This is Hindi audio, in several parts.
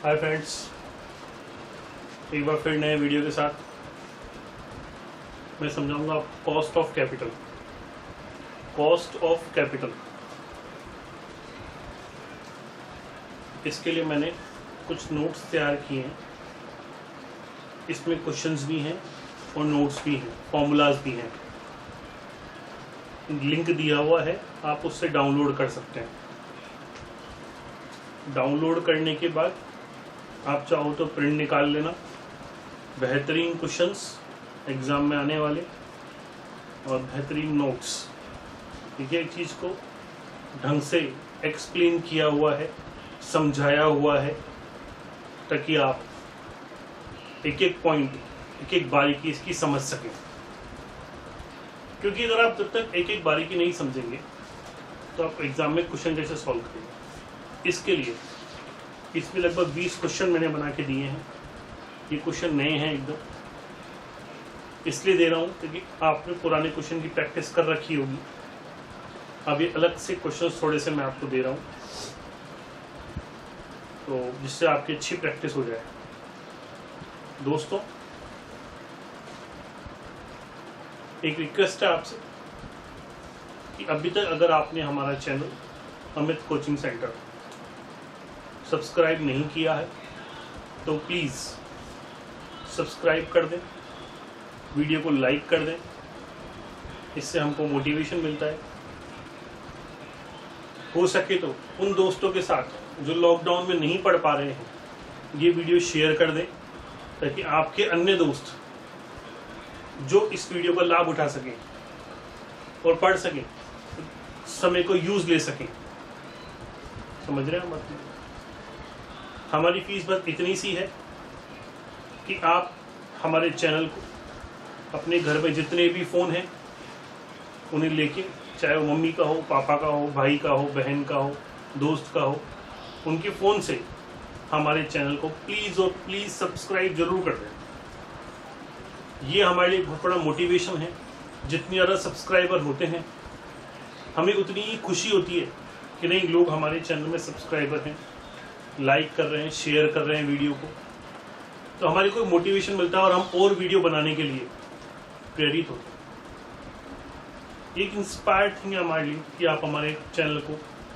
हाय फ्रेंड्स, एक बार फिर नए वीडियो के साथ मैं समझाऊंगा आपको कॉस्ट ऑफ कैपिटल। इसके लिए मैंने कुछ नोट्स तैयार किए हैं। इसमें क्वेश्चंस भी हैं और नोट्स भी हैं, फॉर्मूलाज भी हैं। लिंक दिया हुआ है, आप उससे डाउनलोड कर सकते हैं। डाउनलोड करने के बाद आप चाहो तो प्रिंट निकाल लेना। बेहतरीन क्वेश्चंस एग्ज़ाम में आने वाले और बेहतरीन नोट्स, ठीक है। एक चीज़ को ढंग से एक्सप्लेन किया हुआ है, समझाया हुआ है, ताकि आप एक एक पॉइंट, एक एक बारीकी इसकी समझ सकें। क्योंकि अगर आप जब तक एक एक बारीकी नहीं समझेंगे तो आप एग्ज़ाम में क्वेश्चन कैसे सॉल्व करेंगे। इसके लिए इसमें लगभग 20 क्वेश्चन मैंने बना के दिए हैं। ये क्वेश्चन नए हैं एकदम, इसलिए दे रहा हूँ क्योंकि आपने पुराने क्वेश्चन की प्रैक्टिस कर रखी होगी। अब ये अलग से क्वेश्चन थोड़े से मैं आपको दे रहा हूँ, तो जिससे आपकी अच्छी प्रैक्टिस हो जाए। दोस्तों, एक रिक्वेस्ट है आपसे कि अभी तक अगर आपने हमारा channel Amit coaching centre subscribe नहीं किया है तो प्लीज़ सब्सक्राइब कर दें, वीडियो को लाइक कर दें। इससे हमको मोटिवेशन मिलता है। हो सके तो उन दोस्तों के साथ जो लॉकडाउन में नहीं पढ़ पा रहे हैं, ये वीडियो शेयर कर दें, ताकि आपके अन्य दोस्त जो इस वीडियो का लाभ उठा सकें और पढ़ सकें, समय को यूज ले सकें। समझ रहे हैं मतलब? हमारी फीस बस इतनी सी है कि आप हमारे चैनल को अपने घर में जितने भी फ़ोन हैं उन्हें लेके, चाहे वो मम्मी का हो, पापा का हो, भाई का हो, बहन का हो, दोस्त का हो, उनके फ़ोन से हमारे चैनल को प्लीज़ और प्लीज़ सब्सक्राइब जरूर कर दें। ये हमारे लिए बहुत बड़ा मोटिवेशन है। जितनी ज़्यादा सब्सक्राइबर होते हैं, हमें उतनी ही खुशी होती है कि नहीं, लोग हमारे चैनल में सब्सक्राइबर हैं, लाइक कर रहे हैं, शेयर कर रहे हैं वीडियो को, तो हमारी कोई मोटिवेशन मिलता है और हम और वीडियो बनाने के लिए प्रेरित होते हैं। एक इंस्पायर्ड थिंग है हमारे लिए कि आप हमारे चैनल को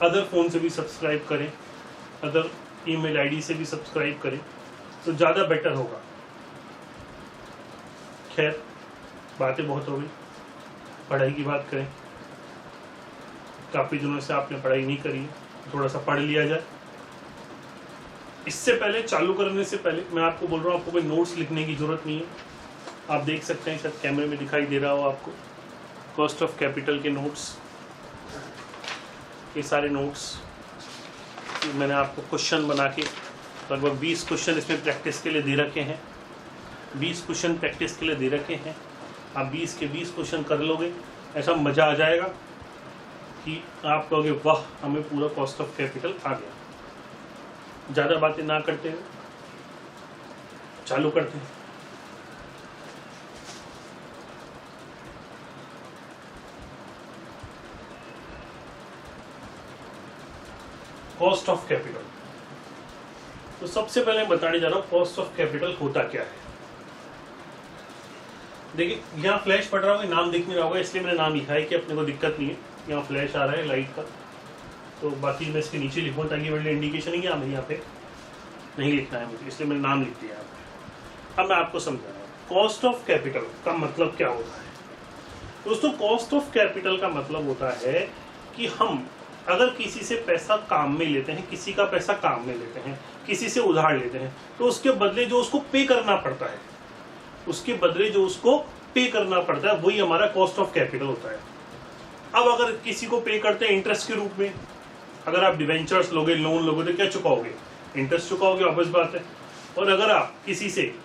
अदर फ़ोन से भी सब्सक्राइब करें, अदर ईमेल आईडी से भी सब्सक्राइब करें, तो ज़्यादा बेटर होगा। खैर, बातें बहुत हो गई, पढ़ाई की बात करें। काफ़ी दिनों से आपने पढ़ाई नहीं करी है, थोड़ा सा पढ़ लिया जाए। इससे पहले, चालू करने से पहले मैं आपको बोल रहा हूँ, आपको कोई नोट्स लिखने की ज़रूरत नहीं है। आप देख सकते हैं, शायद कैमरे में दिखाई दे रहा हो आपको, कॉस्ट ऑफ कैपिटल के नोट्स। ये सारे नोट्स मैंने आपको क्वेश्चन बना के, लगभग 20 क्वेश्चन इसमें प्रैक्टिस के लिए दे रखे हैं। 20 क्वेश्चन प्रैक्टिस के लिए दे रखे हैं। आप 20 के 20 क्वेश्चन कर लोगे, ऐसा मज़ा आ जाएगा कि आप कहोगे वाह, हमें पूरा कॉस्ट ऑफ कैपिटल आ गया। ज़्यादा बातें ना करते हुए चालू करते हैं। Cost of capital. तो सबसे पहले मैं बताने जा रहा हूँ कॉस्ट ऑफ कैपिटल होता क्या है। देखिए, यहाँ फ्लैश पड़ रहा होगा, नाम दिख नहीं रहा होगा, इसलिए मैंने नाम लिखा है कि अपने को दिक्कत नहीं है। यहाँ फ्लैश आ रहा है लाइट का, तो बाकी मैं इसके नीचे लिखूँ ताकि मेरे लिए इंडिकेशन ही, हमें यहाँ पे नहीं लिखना है मुझे, इसलिए मैंने नाम लिख दिया है। अब मैं आपको समझा रहा हूँ कॉस्ट ऑफ कैपिटल का मतलब क्या होता है। दोस्तों, कॉस्ट ऑफ कैपिटल का मतलब होता है कि हम अगर किसी से पैसा काम में लेते हैं, किसी का पैसा काम में लेते हैं, किसी से उधार लेते हैं, तो उसके बदले जो उसको पे करना पड़ता है, वही हमारा कॉस्ट ऑफ कैपिटल होता है। अब अगर किसी को पे करते हैं इंटरेस्ट के रूप में, अगर आप डिवेंचर्स लोगे, लोन लोगे, तो क्या चुकाओगे? इंटरेस्ट चुकाओगे, ऑब्वियस बात है। और अगर आप किसी से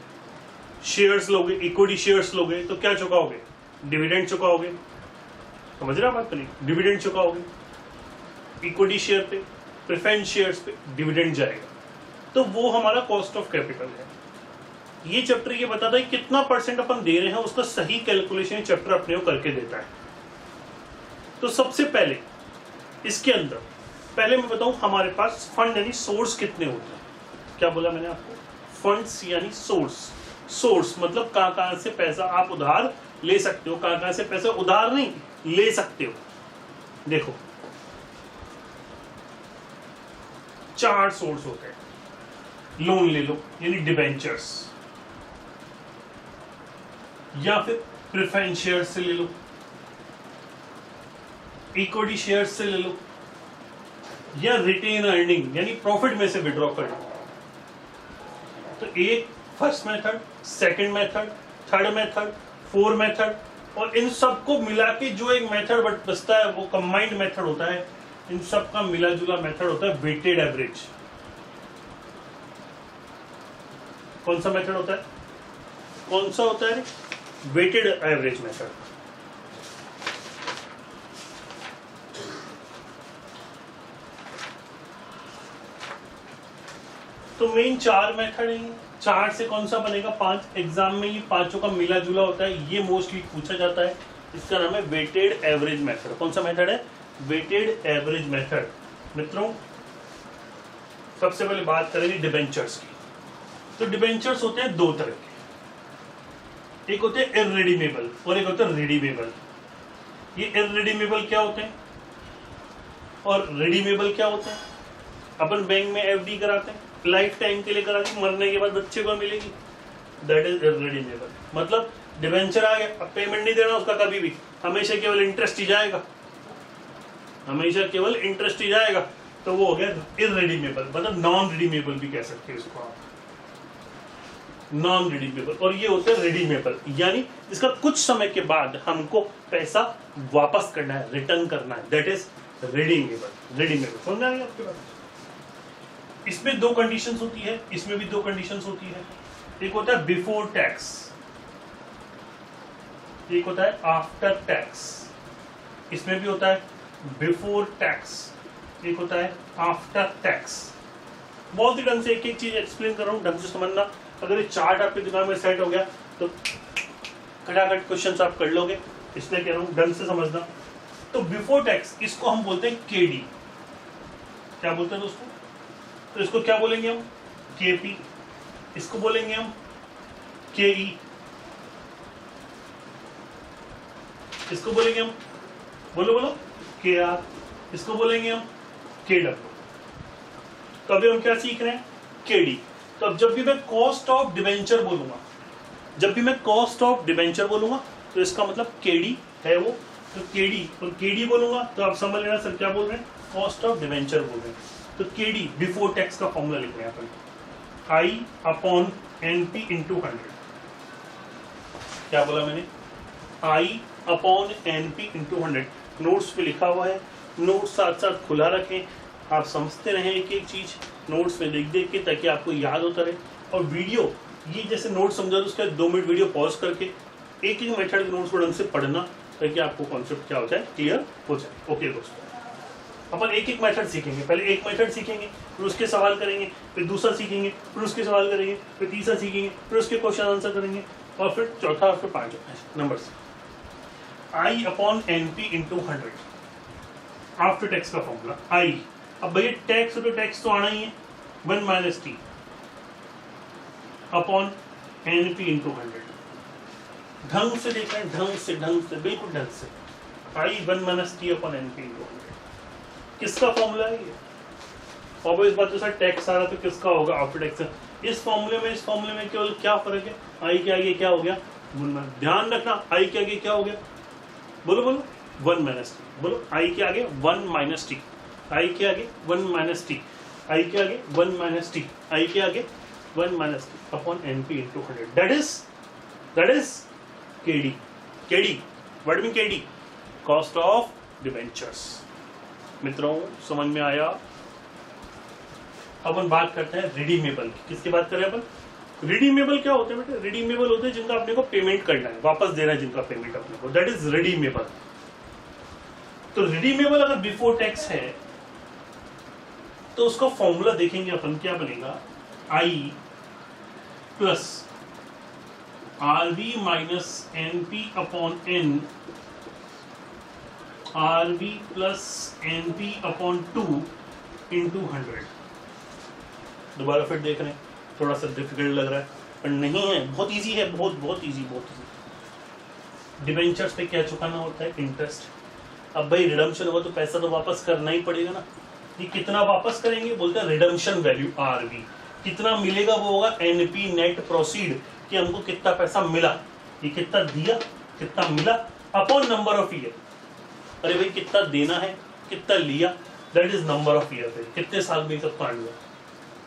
शेयर्स लोगे, इक्विटी शेयर्स लोगे, तो क्या चुकाओगे? डिविडेंड चुकाओगे। समझ रहे हैं बात? नहीं, डिविडेंड चुकाओगे। इक्विटी शेयर पे, प्रेफरेंस शेयर्स पे डिविडेंड जाएगा, तो वो हमारा कॉस्ट ऑफ कैपिटल है। ये चैप्टर ये बताता है कितना परसेंट अपन दे रहे हैं, उसका सही कैलकुलेशन चैप्टर अपने को करके देता है। तो सबसे पहले इसके अंदर, पहले मैं बताऊं हमारे पास फंड यानी सोर्स कितने होते हैं। क्या बोला मैंने आपको, फंड्स यानी सोर्स मतलब कहां से पैसा आप उधार ले सकते हो, कहां से पैसा उधार नहीं ले सकते हो। देखो 4 सोर्स होते हैं। लोन ले लो यानी डिबेंचर्स, या फिर प्रेफरेंस शेयर से ले लो, इक्विटी शेयर से ले लो, या रिटेन अर्निंग यानी प्रॉफिट में से विड्रॉ कर लो। तो एक first method, second method, third method, fourth method, और इन सबको मिला के जो एक मेथड बचता है वो कंबाइंड मेथड होता है। इन सब का मिला जुला मेथड होता है वेटेड एवरेज। कौन सा मेथड होता है, कौन सा होता है, वेटेड एवरेज मेथड। तो मेन 4 मेथड है, 4 से कौन सा बनेगा, 5। एग्जाम में ये पांचों का मिला जुला होता है, ये मोस्टली पूछा जाता है। इसका नाम है वेटेड एवरेज मेथड। कौन सा मेथड है, वेटेड एवरेज मेथड। मित्रों सबसे पहले बात करेंगे डिबेंचर्स की। तो डिबेंचर्स होते हैं 2 तरह के, एक होते हैं इररिडीमेबल और एक होते हैं रिडीमेबल। ये इररिडीमेबल क्या होते हैं और रिडीमेबल क्या होते हैं। अपन बैंक में एफडी कराते हैं, लाइफ टाइम के लिए करा दी, मरने के बाद बच्चे को मिलेगी, दैट इज इररिडीमेबल। मतलब डिबेंचर आ गया, अब पेमेंट नहीं देना उसका कभी भी, हमेशा केवल इंटरेस्ट ही जाएगा, हमेशा केवल इंटरेस्ट ही जाएगा, तो वो हो गया इररिडीमेबल। मतलब नॉन रिडीमेबल भी कह सकते हैं इसको आप, नॉन रिडीमेबल। और ये होते हैं रिडीमेबल, यानी इसका कुछ समय के बाद हमको पैसा वापस करना है, रिटर्न करना है, दैट इज रिडीमेबल। रिडीमेबल समझ आ गया आपके पास। इसमें 2 कंडीशंस होती है, इसमें भी 2 कंडीशंस होती है। एक होता है बिफोर टैक्स, एक होता है आफ्टर टैक्स। इसमें भी होता है बिफोर टैक्स, एक होता है आफ्टर टैक्स। बहुत ही ढंग से एक एक चीज एक्सप्लेन कर रहा हूं, ढंग से समझना। अगर ये चार्ट आपके दिमाग में सेट हो गया तो खटाखट क्वेश्चंस आप कर लोगे, इसलिए कह रहा हूं ढंग से समझना। तो बिफोर टैक्स इसको हम बोलते हैं केडी। क्या बोलते हैं दोस्तों, तो इसको क्या बोलेंगे हम, केपी। इसको बोलेंगे हम केई, इसको बोलेंगे हम, बोलो बोलो, केआर। इसको बोलेंगे हम केडब्ल्यू। तो अभी हम क्या सीख रहे हैं, केडी। तो अब जब भी मैं कॉस्ट ऑफ डिबेंचर बोलूंगा, जब भी मैं कॉस्ट ऑफ डिबेंचर बोलूंगा तो इसका मतलब केडी है वो। तो केडी और केडी बोलूंगा तो आप समझ लेना सर क्या बोल रहे हैं, कॉस्ट ऑफ डिबेंचर बोल रहे हैं। तो केडी बिफोर टैक्स का फॉर्मूला लिख रहे हैं अपन, आई अपॉन एनपी इंटू 100। क्या बोला मैंने, आई अपॉन एनपी इंटू 100। नोट्स पे लिखा हुआ है, नोट्स साथ साथ खुला रखें, आप समझते रहें एक एक चीज नोट्स में देख देख के, ताकि आपको याद होता रहे। और वीडियो ये जैसे नोट समझा तो उसके 2 मिनट वीडियो पॉज करके एक एक मेथड के नोट्स को ढंग से पढ़ना, ताकि आपको कॉन्सेप्ट क्या हो जाए, क्लियर हो जाए। ओके दोस्तों, अपन एक एक मेथड सीखेंगे। पहले एक मेथड सीखेंगे, फिर उसके सवाल करेंगे, फिर दूसरा सीखेंगे, फिर उसके सवाल करेंगे, फिर तीसरा सीखेंगे, फिर उसके क्वेश्चन आंसर करेंगे, और फिर चौथा और फिर 5 नंबर से। I upon NP into 100 after tax का फॉर्मूला आई। अब भैया टैक्स तो टैक्स तो आना ही है, 1 minus T upon NP into 100। ढंग से देखना है, ढंग से बिल्कुल ढंग से। आई 1 minus T upon NP into 100 किसका फॉर्मूला है ये? और इस बात तो सर टैक्स आ रहा तो किसका होगा, आफ्टर टैक्स। इस फॉर्मूले में केवल क्या फर्क है, आई के आगे क्या हो गया, ध्यान रखना, आई के आगे क्या हो गया, बोलो बोलो, 1 माइनस टी। बोलो आई के आगे 1 माइनस टी, आई के आगे 1 माइनस टी, आई के आगे 1 माइनस टी, आई के आगे 1 minus T upon NP into 100। That is KD. KD what mean KD, cost of debentures. मित्रों समझ में आया। अपन बात करते हैं रिडीमेबल की। किसकी बात करें अपन, रिडीमेबल क्या होते हैं बेटे, रिडीमेबल होते हैं जिनका अपने को पेमेंट करना है, वापस देना है जिनका पेमेंट अपने को, दैट इज रिडीमेबल। तो रिडीमेबल अगर बिफोर टैक्स है तो उसका फॉर्मूला देखेंगे अपन, क्या बनेगा, I plus RB minus NP upon N, RB plus NP upon 2 into 100। दोबारा फिर देख रहे हैं, थोड़ा सा डिफिकल्ट लग रहा है, पर नहीं है, बहुत इजी है, बहुत बहुत इजी, बहुत इजी। डिबेंचर्स पे क्या चुकाना होता है? इंटरेस्ट। अब भाई रिडम्पशन होगा तो पैसा तो वापस करना ही पड़ेगा ना। ये कितना वापस करेंगे? बोलते हैं रिडम्पशन वैल्यू आरवी। कितना मिलेगा वो होगा एनपी नेट प्रोसीड, कि हमको कितना पैसा मिला, ये कितना दिया, कितना मिला, अपॉन नंबर ऑफ ईयर। अरे भाई कितना देना है, कितना लिया, that is number of year. कितने साल में सब काट लिया,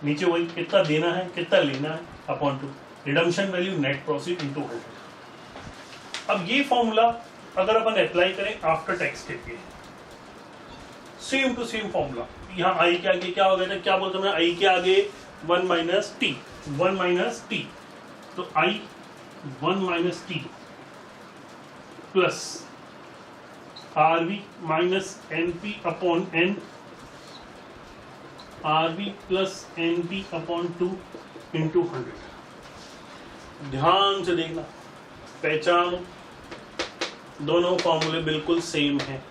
नीचे वही कितना देना है, कितना लेना है, upon two redemption value net proceed into 100। अब ये फॉर्मूला अगर अपन अप्लाई करें आफ्टर टैक्स के लिए, सेम टू सेम फॉर्मूला। यहाँ आई के आगे क्या हो गया था, क्या बोलते हैं, आई के आगे 1 माइनस टी, 1 माइनस टी, तो I 1 minus T plus RV minus NP upon N, RV plus NP upon 2 into 100। ध्यान से देखना, पहचानो, दोनों फॉर्मूले बिल्कुल सेम हैं,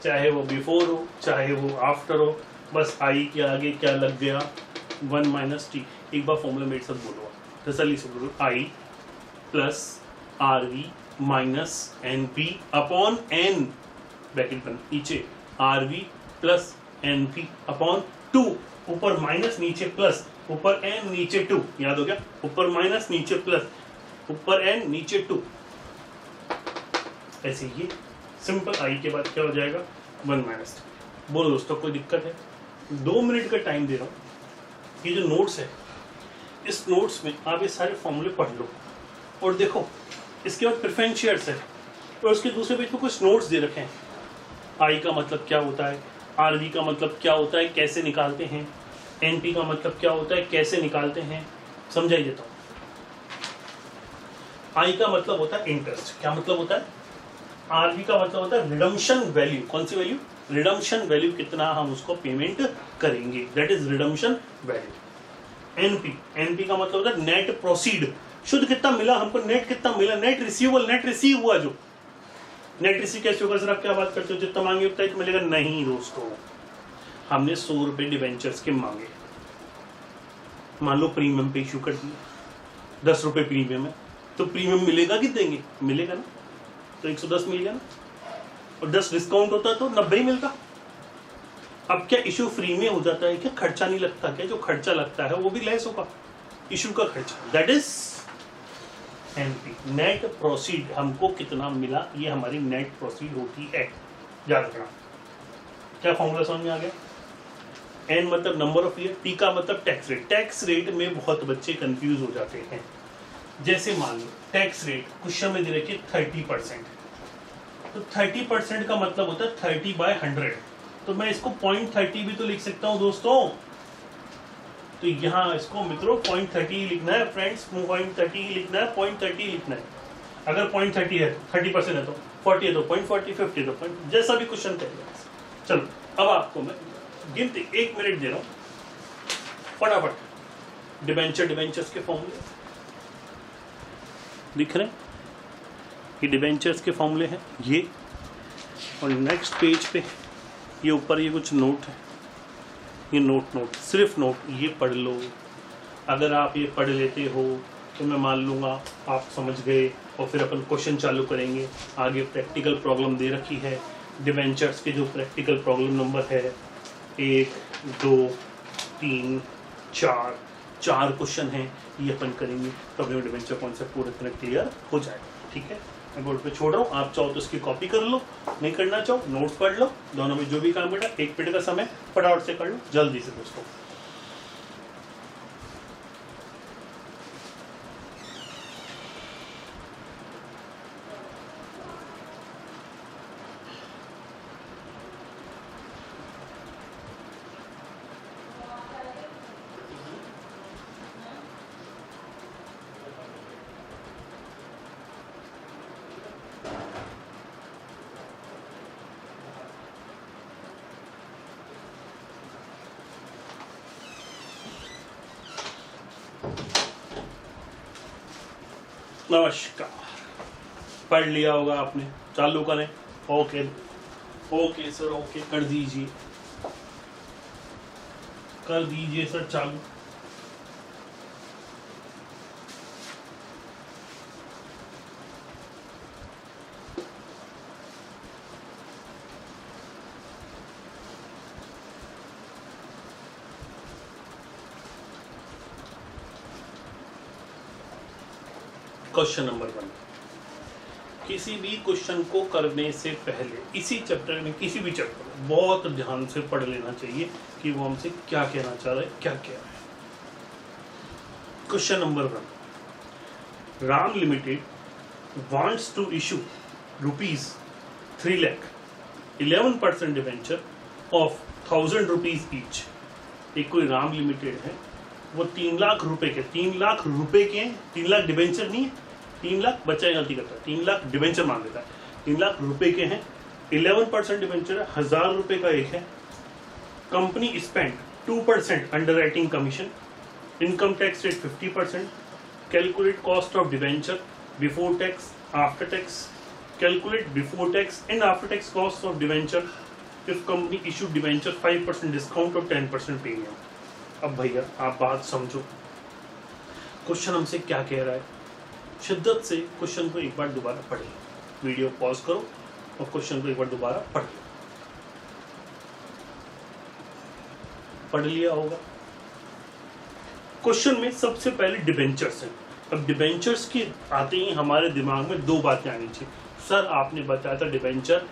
चाहे वो बिफोर हो चाहे वो आफ्टर हो, बस आई के आगे क्या लग गया, 1 माइनस टी। एक बार फॉर्मूला मेरे साथ बोलो, तसल्ली से बोलो, I plus R V minus N P upon N, bracket बंद, नीचे R V plus N P upon 2, ऊपर माइनस नीचे प्लस, ऊपर एन नीचे 2, याद हो गया, ऊपर माइनस नीचे प्लस, ऊपर एन नीचे 2। ऐसे ये सिंपल आई के बाद क्या हो जाएगा, 1 माइनस। बोलो दोस्तों कोई दिक्कत है? 2 मिनट का टाइम दे रहा हूँ। ये जो नोट्स है, इस नोट्स में आप ये सारे फॉर्मूले पढ़ लो और देखो, इसके बाद प्रेफरेंस शेयर्स है और उसके दूसरे पेज पे कुछ नोट्स दे रखे हैं। आई का मतलब क्या होता है, आरवी का मतलब क्या होता है, कैसे निकालते हैं, एनपी का मतलब क्या होता है, कैसे निकालते हैं, समझाई देता हूँ। आई का मतलब होता है इंटरेस्ट, क्या मतलब होता है, आरवी का मतलब होता है रिडम्पशन वैल्यू, कौन सी वैल्यू, रिडम्पशन वैल्यू, कितना हम उसको पेमेंट करेंगे, that is redemption value. NP, NP का मतलब होता है नेट प्रोसीड, शुद्ध कितना मिला हमको, नेट कितना मिला, नेट रिसीवेबल, नेट रिसीव हुआ जो, नेट रिसीव कैसे होगा सर आप क्या बात करते हो, जितना मांगे उतना ही मिलेगा, नहीं दोस्तों, हमने 100 रुपए डिवेंचर्स के मांगे, मान लो प्रीमियम पे इशू कर दिया, 10 रुपए प्रीमियम है, तो प्रीमियम मिलेगा कि देंगे, मिलेगा ना, तो 110 मिल गया ना, और 10 डिस्काउंट होता तो 90 ही मिलता। अब क्या इशू फ्री में हो जाता है, क्या खर्चा नहीं लगता, क्या जो खर्चा लगता है वो भी लेस होगा, इशू का खर्चा, that is NP, net proceed, हमको कितना मिला, ये हमारी नेट प्रोसीड होती है, याद रखना। क्या फॉर्मूला समझ में आ गया? एन मतलब नंबर ऑफ ईयर, टी का मतलब टैक्स रेट। टैक्स रेट में बहुत बच्चे कंफ्यूज हो जाते हैं। जैसे मान लो टैक्स रेट क्वेश्चन में दे रखिए 30%, तो 30% का मतलब होता है 30/100, तो मैं इसको 0.30 भी तो लिख सकता हूं दोस्तों, तो यहाँ इसको मित्रों 0.30 ही लिखना है फ्रेंड्स, 0.30 ही लिखना है, 0.30 लिखना है। अगर 0.30 है 30% है तो 40 है तो 0.40, 50 है तो जैसा भी क्वेश्चन करेगा। चलो अब आपको मैं गिनती 1 मिनट दे रहा हूँ, फटाफट डिबेंचर्स के फॉर्मूले दिख रहे हैं, ये डिबेंचर्स के फॉर्मूले हैं ये, और नेक्स्ट पेज पे ये ऊपर ये कुछ नोट है, ये नोट सिर्फ नोट, ये पढ़ लो। अगर आप ये पढ़ लेते हो तो मैं मान लूँगा आप समझ गए, और फिर अपन क्वेश्चन चालू करेंगे। आगे प्रैक्टिकल प्रॉब्लम दे रखी है, डिबेंचर्स के जो प्रैक्टिकल प्रॉब्लम नंबर है 1, 2, 3, 4 क्वेश्चन हैं, ये अपन करेंगे, तो अपने डिबेंचर कॉन्सेप्ट पूरी तरह क्लियर हो जाएगा। ठीक है, मैं बोर्ड पे छोड़ रहा हूँ, आप चाहो तो इसकी कॉपी कर लो, नहीं करना चाहो नोट्स पढ़ लो, दोनों में जो भी काम बेटा 1 मिनट का समय फटाफट से कर लो, जल्दी से दोस्तों। नमस्कार, पढ़ लिया होगा आपने, चालू करें। ओके सर, ओके कर दीजिए। कर दीजिए सर चालू। क्वेश्चन नंबर 1, किसी भी क्वेश्चन को करने से पहले इसी चैप्टर में, किसी भी चैप्टर में बहुत ध्यान से पढ़ लेना चाहिए कि वो हमसे क्या कहना चाह रहा है, क्या कह रहा है। Question number 1, Ram limited wants to issue ₹3 lakh 11% debenture of 1000 rupees each. एक कोई राम लिमिटेड है, वो 3 लाख रुपए के, 3 लाख रुपए के, 3 लाख डिवेंचर नहीं है, 3 लाख, बच्चा गलती करता है, 3 लाख डिवेंचर मान लेता है, 3 लाख रुपए के हैं, 11% डिवेंचर है, 1000 रुपए का एक है। Company spend 2% underwriting commission, income tax rate 50%, calculate cost of debenture before tax, after tax, calculate before tax and after tax cost of debenture if company issue debenture 5% discount और 10% प्रीमियम। अब भैया आप बात समझो, क्वेश्चन हमसे क्या कह रहा है। शिद्दत से क्वेश्चन को एक बार दोबारा पढ़िए, वीडियो पॉज करो और क्वेश्चन को एक बार दोबारा पढ़िए। पढ़ लिया होगा। क्वेश्चन में सबसे पहले डिबेंचर्स हैं। अब डिबेंचर्स के आते ही हमारे दिमाग में 2 बातें आनी चाहिए। सर आपने बताया था डिबेंचर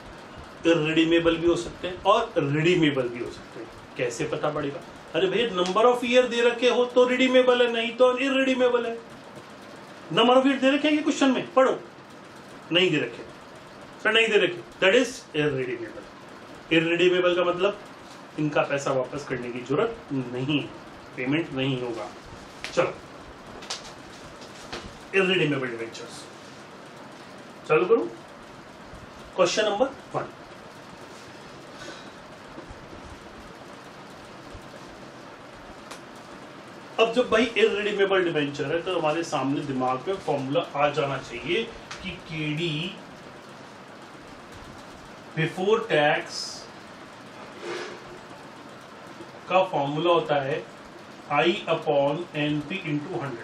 इररिडीमेबल भी हो सकते हैं और रिडीमेबल भी हो सकते हैं, कैसे पता पड़ेगा? अरे भैया नंबर ऑफ ईयर दे रखे हो तो रिडीमेबल है, नहीं तो इररिडीमेबल है। नंबर ऑफ ईयर दे रखे हैं क्वेश्चन में, पढ़ो। नहीं दे रखे सर, नहीं दे रखे, दैट इज इररिडीमेबल। इररिडीमेबल का मतलब इनका पैसा वापस करने की जरूरत नहीं है, पेमेंट नहीं होगा। चलो इररिडीमेबल डिवेंचर्स चालू करो। क्वेश्चन नंबर 1, अब जब भाई इररिडीमेबल डिवेंचर है तो हमारे सामने दिमाग में फॉर्मूला आ जाना चाहिए कि केडी बिफोर टैक्स का फॉर्मूला होता है I/NP × 100।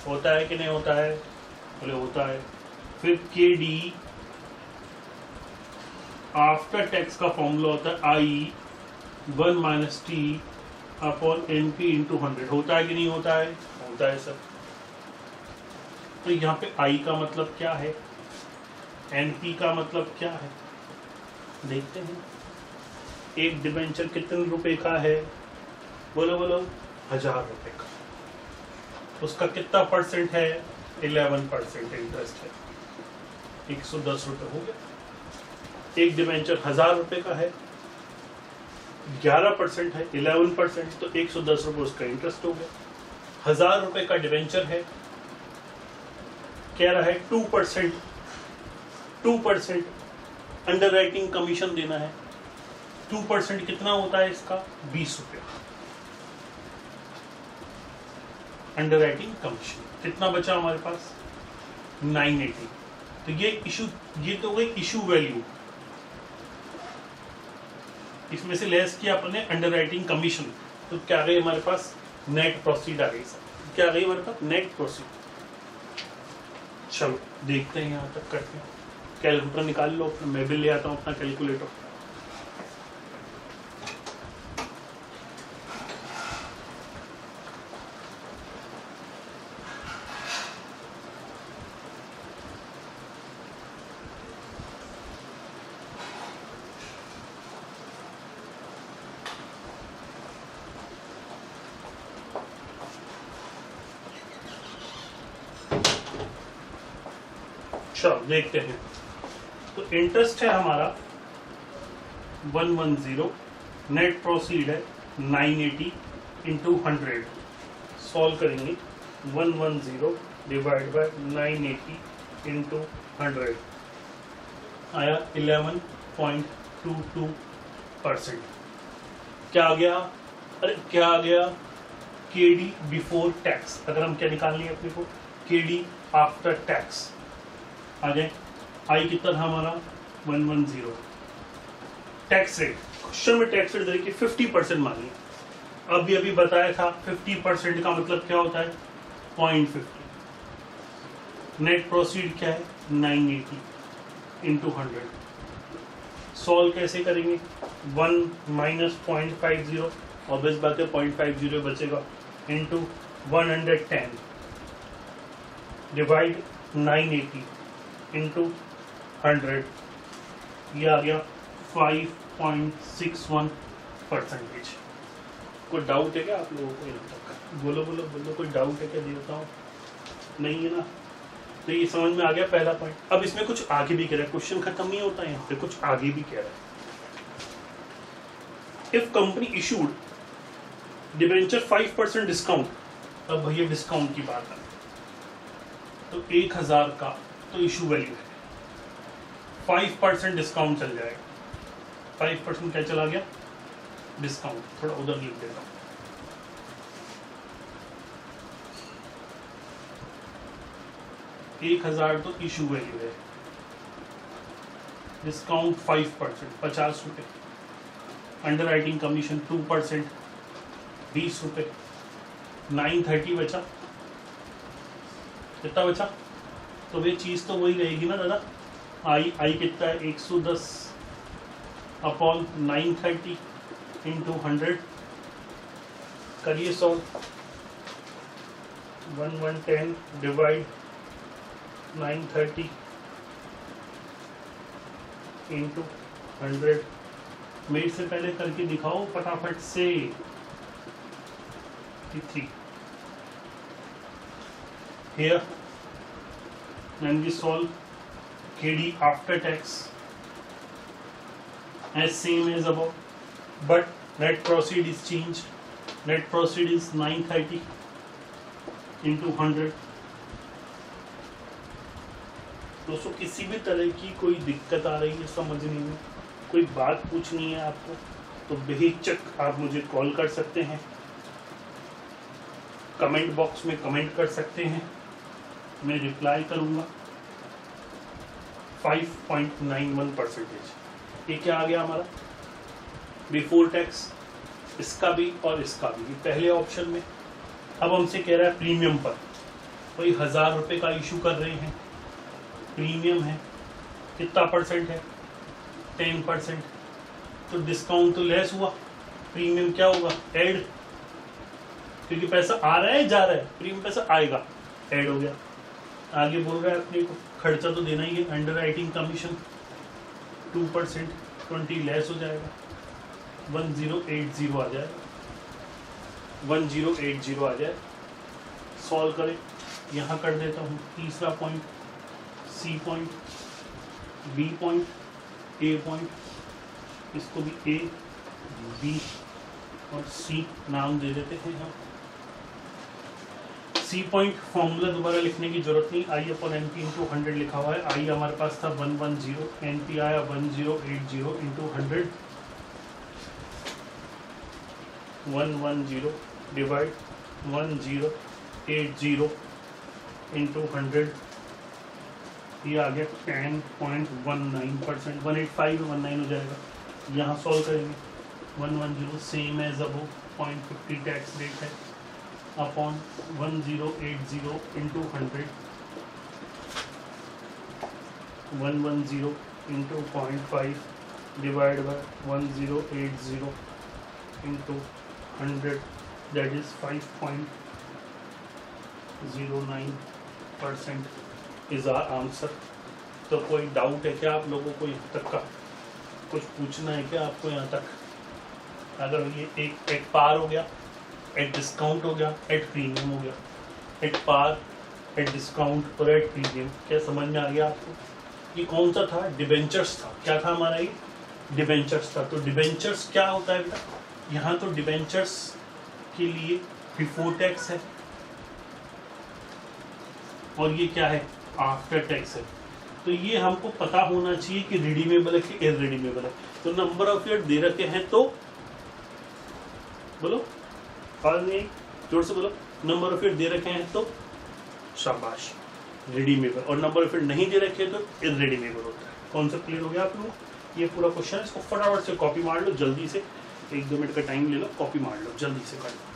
होता है कि नहीं होता है? बोले होता है। फिर केडी आफ्टर टैक्स का फॉर्मूला होता है I1 - T/NP × 100। होता है कि नहीं होता है? होता है सर। तो यहाँ पे I का मतलब क्या है, NP का मतलब क्या है, देखते हैं। एक डिबेंचर कितने रुपए का है? बोलो बोलो, 1000 रुपए का। उसका कितना परसेंट है? 11% इंटरेस्ट है, 110 रुपए हो गया। एक डिबेंचर 1000 रुपए का है, 11% है, 11%, तो 110 रुपए उसका इंटरेस्ट हो गया। 1000 रुपए का डिबेंचर है, कह रहा है 2% अंडर राइटिंग कमीशन देना है। 2% कितना होता है इसका? 20 रुपया अंडर राइटिंग कमीशन। कितना बचा हमारे पास? 980। तो ये इशू, ये तो गई इशू वैल्यू, इसमें से लेस किया अपने अंडर राइटिंग कमीशन, तो क्या आ गई हमारे पास? नेट प्रोसीड आ गई सर। क्या आ गई हमारे पास? Net proceed. चलो देखते हैं, यहाँ तक करते हैं। कैलकुलेटर निकाल लो अपना, मैं भी ले आता हूँ अपना कैलकुलेटर। चलो देखते हैं। तो इंटरेस्ट है हमारा 110, नेट प्रोसीड है 980 × 100। सॉल्व करेंगे, 110 डिवाइड बाय 980 × 100 आया 11.22%। क्या आ गया? अरे क्या आ गया? KD before tax. अगर हम क्या निकालनी है अपने को? केडी आफ्टर टैक्स आ जाए। आई कितना था हमारा? 110। टैक्स रेट, क्वेश्चन में टैक्स रेट देखिए 50% मानिए, अभी अभी बताया था 50% का मतलब क्या होता है 0.50। नेट प्रोसीड क्या है 980 इंटू 100। सॉल्व कैसे करेंगे 1 माइनस 0.50 ऑब्वियस बात है 0.50 बचेगा इंटू 110 डिवाइड 980 इंटू 100। ये आ गया 5.61%। कोई डाउट है क्या आप लोगों को यहाँ तक? बोलो बोलो बोलो, कोई डाउट है क्या देता हूँ? नहीं है ना? तो ये समझ में आ गया पहला पॉइंट। अब इसमें कुछ आगे भी कह रहा है, क्वेश्चन खत्म नहीं होता है यहाँ पे, कुछ आगे भी कह रहा है। If company issued debenture 5% discount, अब भैया डिस्काउंट की बात है तो 1000 का तो इशू वैल्यू है, 5% डिस्काउंट चल जाएगा। 5% क्या चला गया डिस्काउंट, थोड़ा उधर लिख देता हूं। $1000 तो इशू वैल्यू है, डिस्काउंट 5% 50 रुपए, अंडर राइटिंग कमीशन 2% 20 रुपए, 930 बचा। कितना बचा? तो ये चीज तो वही रहेगी ना दादा, आई कितना है 110 अपॉन 930 इंटू 100। करिए सॉल्व। 1110 divide 930 into 100। मेरे से पहले करके दिखाओ फटाफट से। 3 here when we solve KD after tax as same as above, but net proceed is changed. Net proceed is 930 into 100। दोस्तों किसी भी तरह की कोई दिक्कत आ रही है समझने में, कोई बात पूछनी है आपको तो बेहिचक आप मुझे कॉल कर सकते हैं, कमेंट बॉक्स में कमेंट कर सकते हैं, मैं रिप्लाई करूंगा। 5.91%। ये क्या आ गया हमारा बिफोर टैक्स, इसका भी और इसका भी पहले ऑप्शन में। अब हमसे कह रहा है प्रीमियम पर, कोई 1000 रुपये का इशू कर रहे हैं, प्रीमियम है कितना परसेंट है 10%, तो डिस्काउंट तो लेस हुआ, प्रीमियम क्या होगा ऐड, क्योंकि पैसा आ रहा है जा रहा है, प्रीमियम पैसा आएगा ऐड हो गया। आगे बोल रहा है अपने को खर्चा तो देना ही है, अंडर राइटिंग कमीशन 2% 20 लेस हो जाएगा, 1080 आ जाएगा, 1080 आ जाए। सॉल्व करें, यहाँ कर देता हूँ तीसरा point, C point, B point, A point, इसको भी ए बी और सी नाम दे देते हैं हम। सी पॉइंट फॉर्मूला दोबारा लिखने की जरूरत नहीं, आई अपॉन एन पी इंटू 100 लिखा हुआ है। आई हमारे पास था 110, एन पी आया 1080 इंटू 100, 110 डिवाइड 1080 इंटू 100। ये आ गया 10.19%, 185 19 हो जाएगा। यहाँ सॉल्व करेंगे 110 same as above 0.50 tax rate है upon 1080 into 100, 110 into 0.5 divide by 1080 into 100, that is 5.09% is our answer. तो कोई डाउट है क्या आप लोगों को यहाँ तक का? कुछ पूछना है क्या आपको यहाँ तक? अगर ये एक पार हो गया, एट डिस्काउंट हो गया, एट प्रीमियम हो गया, एट पार, एट डिस्काउंट और एट प्रीमियम, क्या समझ में आ गया आपको? ये कौन सा था? डिबेंचर्स था। क्या था हमारा ये? डिबेंचर्स था। तो डिबेंचर्स क्या होता है बेटा? यहाँ तो डिबेंचर्स के लिए बिफोर टैक्स है और ये क्या है? आफ्टर टैक्स है। तो ये हमको पता होना चाहिए कि रिडीमेबल है कि इररिडीमेबल है। तो नंबर ऑफ ईयर दे रखे हैं तो बोलो, और नहीं जोर से बोलो, नंबर ऑफ ईयर दे रखे हैं तो शाबाश रिडीमेबल, और नंबर ऑफ ईयर नहीं दे रखे तो इररिडीमेबल होता है। कॉन्सेप्ट क्लियर हो गया आप लोगों? ये पूरा क्वेश्चन है, इसको फटाफट से कॉपी मार लो जल्दी से, 1-2 मिनट का टाइम ले लो, कॉपी मार लो, जल्दी से कर लो।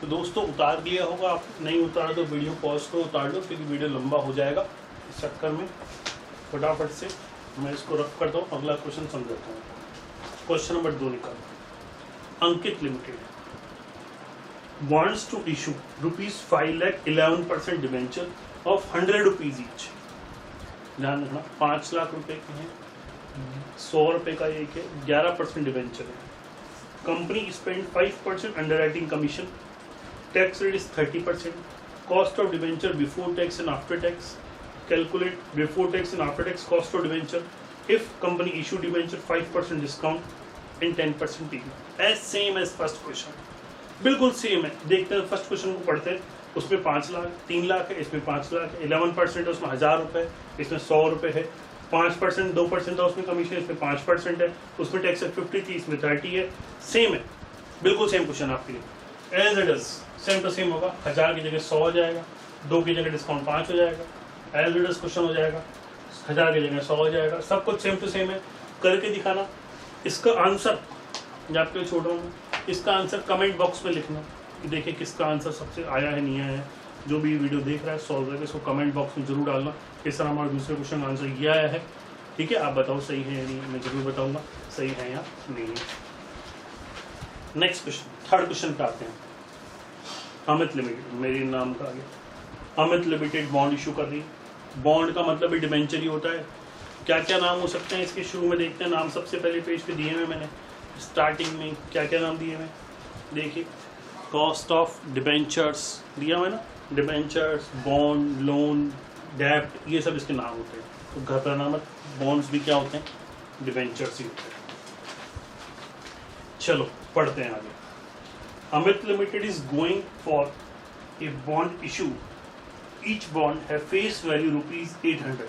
तो दोस्तों उतार लिया होगा, आप नहीं उतारा तो वीडियो पॉज करो, उतार लो, क्योंकि वीडियो लंबा हो जाएगा। इस चक्कर में फटाफट से मैं इसको रख करता हूँ, अगला क्वेश्चन समझाता हूँ। क्वेश्चन नंबर 2 निकालो। Ankit limited wants to issue ₹5,11% debenture of 100 rupees each. ध्यान रखना 5 लाख रुपए के हैं, 100 रुपए का एक है, 11% डिवेंचर है। Company spend 5% underwriting commission, tax rate is 30%, cost of debenture before tax and after tax, calculate before tax and after tax cost of debenture if company issue debenture 5% discount and 10% टीवी। As same as first question, बिल्कुल सेम है। देखते हैं फर्स्ट क्वेश्चन को पढ़ते हैं। उसमें 5 लाख 3 लाख है, इसमें 5 लाख है, 11% है, उसमें 1000 रुपए, इसमें 100 रुपए है, 5% 2% था उसमें कमीशन, इसमें 5% है, उसमें टैक्स 50 थी, इसमें 30 है। सेम है, बिल्कुल सेम क्वेश्चन आपके लिए as it is, same to same होगा। 1000 की जगह 100 हो जाएगा, 2 की जगह डिस्काउंट 5 हो जाएगा, एज इट इज क्वेश्चन हो जाएगा, 1000 की जगह 100 हो जाएगा, सब कुछ सेम टू सेम है। करके दिखाना। इसका आंसर मैं आपके लिए छोड़ रहा हूँ, इसका आंसर कमेंट बॉक्स में लिखना। देखिए किसका आंसर सबसे आया है नहीं आया है। जो भी वीडियो देख रहा है सॉल्व करके इसको कमेंट बॉक्स में जरूर डालना। इस तरह हमारे दूसरे क्वेश्चन का आंसर ये आया है, ठीक है। आप बताओ सही है या नहीं, मैं जरूर बताऊंगा सही है या नहीं। नेक्स्ट क्वेश्चन, थर्ड क्वेश्चन पे आते हैं। अमित लिमिटेड, मेरे नाम का आगे, अमित लिमिटेड बॉन्ड इशू कर रही है। बॉन्ड का मतलब डिबेंचर ही होता है। क्या क्या नाम हो सकते हैं इसके, शुरू में देखते हैं नाम। सबसे पहले पेज पे दिए हुए मैंने स्टार्टिंग में क्या क्या नाम दिए हुए, देखिए कॉस्ट ऑफ डिबेंचर्स दिया हुआ है ना, डिबेंचर्स, बॉन्ड, लोन, डेब्ट, ये सब इसके नाम होते हैं। तो घबराना मत, बॉन्ड्स भी क्या होते हैं, डिबेंचर्स ही होते हैं। चलो पढ़ते हैं आगे। Amit limited is going for a bond issue, each bond है फेस वैल्यू ₹800।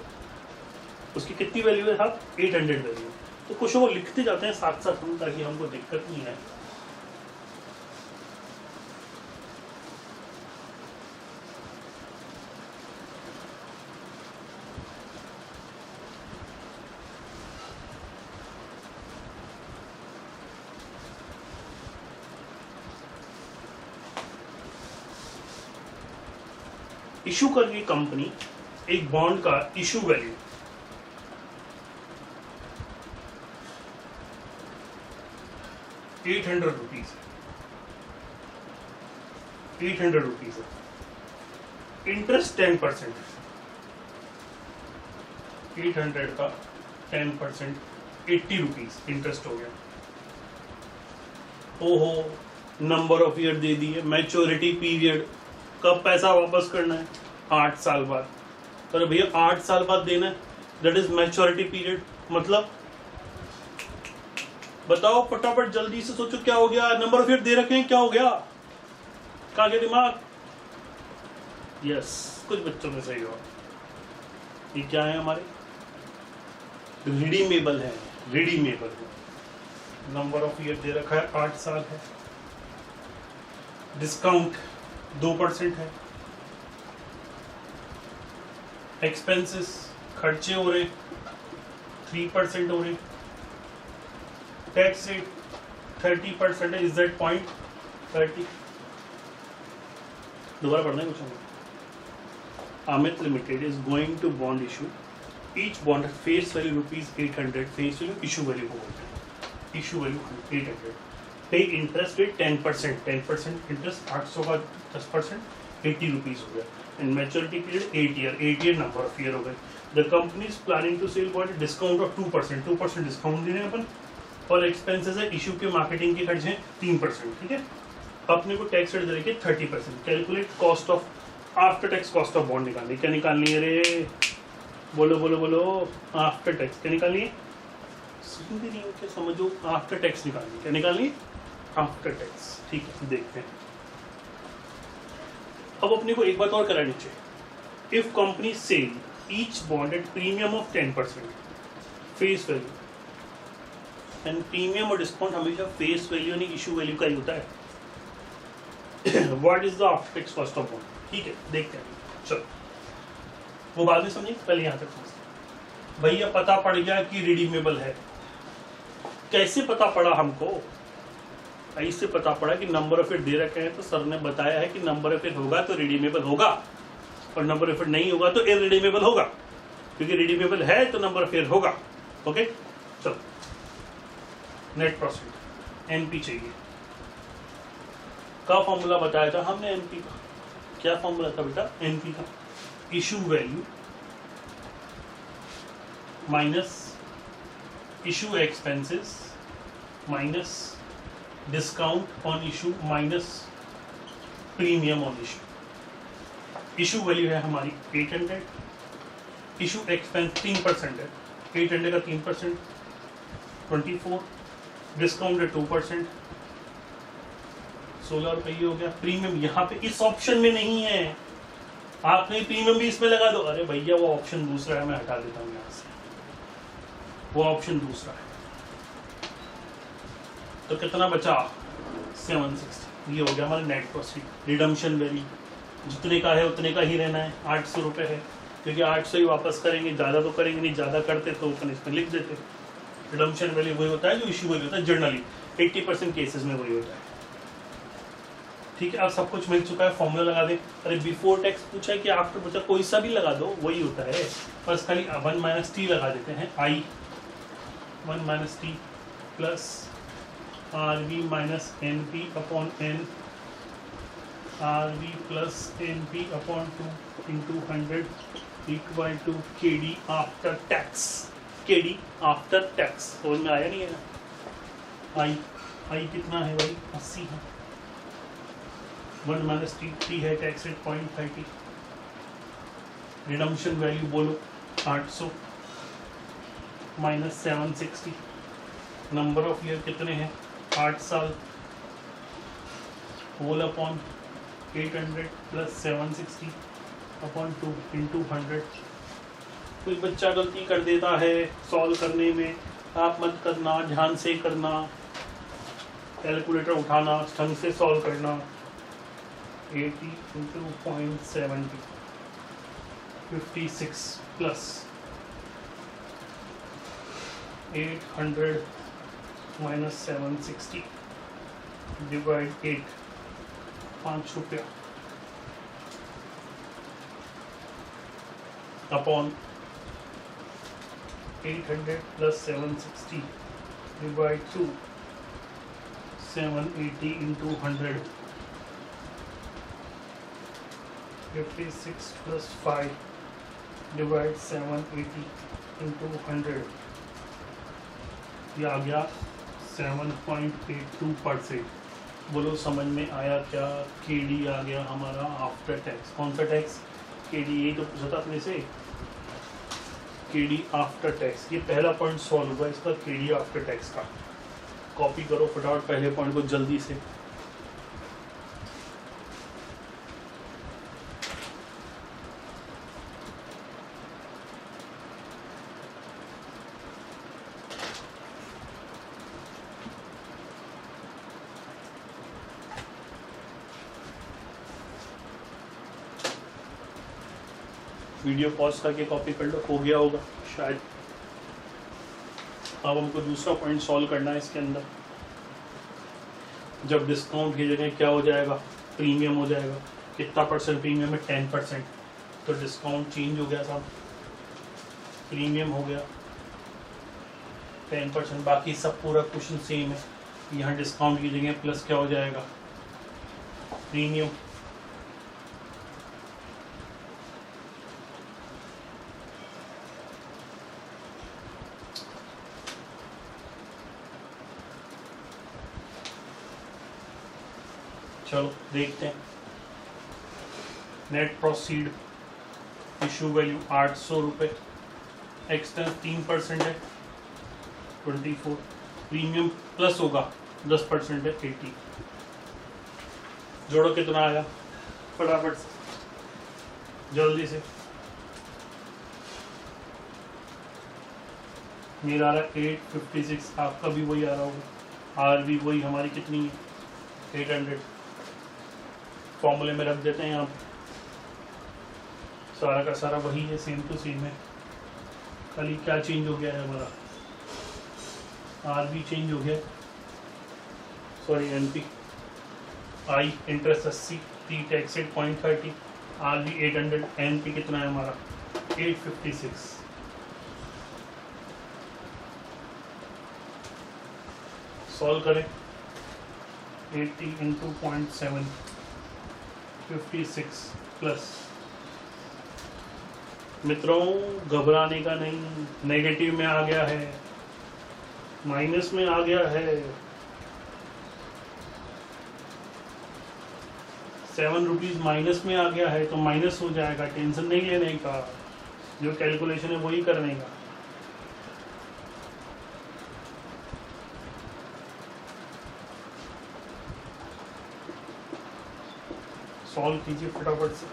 उसकी कितनी वैल्यू है साहब, 800 वैल्यू। तो कुछ वो लिखते जाते हैं साथ साथ हम, ताकि हमको दिक्कत नहीं है। इशू कर रही कंपनी एक बॉन्ड का इशू वैल्यू ₹800 है। इंटरेस्ट 10%, 800 का 10% ₹80 इंटरेस्ट हो गया। ओहो, नंबर ऑफ ईयर दे दिए, मैच्योरिटी पीरियड, कब पैसा वापस करना है, 8 साल बाद। अरे भैया 8 साल बाद देना है, दैट इज मैच्योरिटी पीरियड। मतलब बताओ फटाफट, जल्दी से सोचो क्या हो गया। नंबर ऑफ ईयर दे रखे हैं, क्या हो गया, कहाँ गया दिमाग। यस, कुछ बच्चों में सही हुआ। ये क्या है हमारे, रिडीमेबल है, रिडीमेबल है। नंबर ऑफ ईयर दे रखा है, 8 साल है। डिस्काउंट 2% है। एक्सपेंसेस, खर्चे हो रहे 3% हो रहे। टैक्स रेट 30% है। Is that point 30। दोबारा पढ़ना है कुछ। Amit limited is going to bond issue, each bond face value ₹800, face value issue value को बोलते हैं, इशू वैल्यू 800। पे इंटरेस्ट रेट 10%, 10% इंटरेस्ट, 800 का 10% ₹80 हो गया। And maturity period 8 year, 8 year number of year हो गए। The company is planning to sell for discount of 2%, 2% discount दे रहे हैं अपन, और एक्सपेंसेस है इशू के मार्केटिंग के खर्चे 3%, ठीक है। अपने को टैक्स रेट दे रही है 30%। Calculate cost of after tax cost of bond निकालनी, क्या निकालनी है रे, बोलो बोलो बोलो, आफ्टर टैक्स क्या निकालनी है, क्या समझो, आफ्टर टैक्स निकालनी, क्या निकालनी है, आफ्टर टैक्स, ठीक है। देखते हैं अब अपने को एक बात और करानी चाहिए। If company sell each bond at premium of 10% face value, and premium और डिस्काउंट हमेशा फेस वैल्यू यानी इशू वैल्यू का ही होता है। What is the after tax cost of bond, ठीक है, देखते हैं। चलो वो बाद में समझेंगे, पहले यहां तक समझते। भैया पता पड़ गया कि रिडीमेबल है, कैसे पता पड़ा हमको, इससे पता पड़ा कि नंबर ऑफ इट दे रखे हैं, तो सर ने बताया है कि नंबर ऑफ इट होगा तो रिडीमेबल होगा, और नंबर ऑफ इट नहीं होगा तो इररिडीमेबल होगा, क्योंकि रिडीमेबल है तो नंबर ऑफ इयर होगा। ओके चलो, नेट प्रॉफिट एनपी चाहिए, का फॉर्मूला बताया था हमने एनपी का, क्या फॉर्मूला था बेटा एनपी का, issue value minus issue expenses minus discount on issue minus premium on issue. Issue value है हमारी 800, इशू एक्सपेंस 3% है, 800 का 3% 24, डिस्काउंट है 2% 16 रुपये हो गया। प्रीमियम यहाँ पे इस ऑप्शन में नहीं है, आप नहीं प्रीमियम भी इसमें लगा दो, अरे भैया वो ऑप्शन दूसरा है, मैं हटा देता हूँ यहाँ से, वो ऑप्शन दूसरा है। तो कितना बचा 760, ये हो गया हमारा नेट प्रॉफिट। रिडम्पशन वैल्यू जितने का है उतने का ही रहना है, 800 रुपये है, क्योंकि 800 ही वापस करेंगे, ज़्यादा तो करेंगे नहीं, ज़्यादा करते तो अपन इसमें लिख देते। रिडम्पशन वैल्यू वही होता है जो इशू वैल्यू होता है जनरली, 80% केसेस में वही होता है, ठीक है। अब सब कुछ मिल चुका है, फॉर्मूला लगा दे। अरे बिफोर टैक्स पूछा है कि आफ्टर पूछा, कोई सा भी लगा दो वही होता है, बस खाली 1 माइनस टी लगा देते हैं, I 1 minus T plus RV minus NP upon N, RV plus NP upon 2 into 100 equal to KD after tax, KD after tax. समझ में आया नहीं है ना, आई कितना है भाई 80 है, 1 माइनस टी है, टैक्स रेट 0.30, रिडम्पशन वैल्यू बोलो 800 माइनस 760, नंबर ऑफ ईयर कितने हैं 8 साल, whole upon 800 plus 760 upon 2 into 100। कोई बच्चा गलती कर देता है सॉल्व करने में, आप मत करना, ध्यान से करना, कैलकुलेटर उठाना, ढंग से सॉल्व करना। 80 इंटू 0.70 56 प्लस 800 माइनस 760 डिवाइड 8, 5 रुपया upon 800 plus 760 divide 2, 780 into 100, 56 plus 5 divide 780 into 100, ये आ गया 7.82%। बोलो समझ में आया क्या? केडी आ गया हमारा आफ्टर टैक्स। कौन सा टैक्स? केडी, यही तो पूछा था अपने से, केडी आफ्टर टैक्स। ये पहला पॉइंट सॉल्व हुआ इसका, केडी आफ्टर टैक्स का। कॉपी करो फटाफट पहले पॉइंट को जल्दी से। वीडियो पॉज करके कॉपी कर लो, हो गया होगा शायद। अब हमको दूसरा पॉइंट सॉल्व करना है इसके अंदर। जब डिस्काउंट की जगह क्या हो जाएगा, प्रीमियम हो जाएगा। कितना परसेंट प्रीमियम है? 10%। तो डिस्काउंट चेंज हो गया साहब, प्रीमियम हो गया 10%। बाकी सब पूरा क्वेश्चन सेम है। यहाँ डिस्काउंट की जगह प्लस क्या हो जाएगा, प्रीमियम। चलो देखते हैं। नेट प्रोसीड, इशू वैल्यू 800 रुपये, एक्सटेंस 3% है 24, प्रीमियम प्लस होगा 10% है 80। जोड़ो कितना आया फटाफट से जल्दी से। मेरा आ रहा है 856, आपका भी वही आ रहा होगा। आर भी वही हमारी कितनी है 800। फॉर्मूले में रख देते हैं यहाँ पे, सारा का सारा वही है, सेम टू सेम है। खाली क्या चेंज हो गया है हमारा, आर भी चेंज हो गया, sorry NP. I interest 80, T tax 0.30, R V 800, NP कितना है हमारा 856। सॉल्व करें, 80 इंटू 0.7, 56 प्लस। मित्रों घबराने का नहीं, नेगेटिव में आ गया है, माइनस में आ गया है, 7 रुपीज माइनस में आ गया है तो माइनस हो जाएगा, टेंशन नहीं लेने का, जो कैलकुलेशन है वही करने का। सॉल्व कीजिए फटाफट से।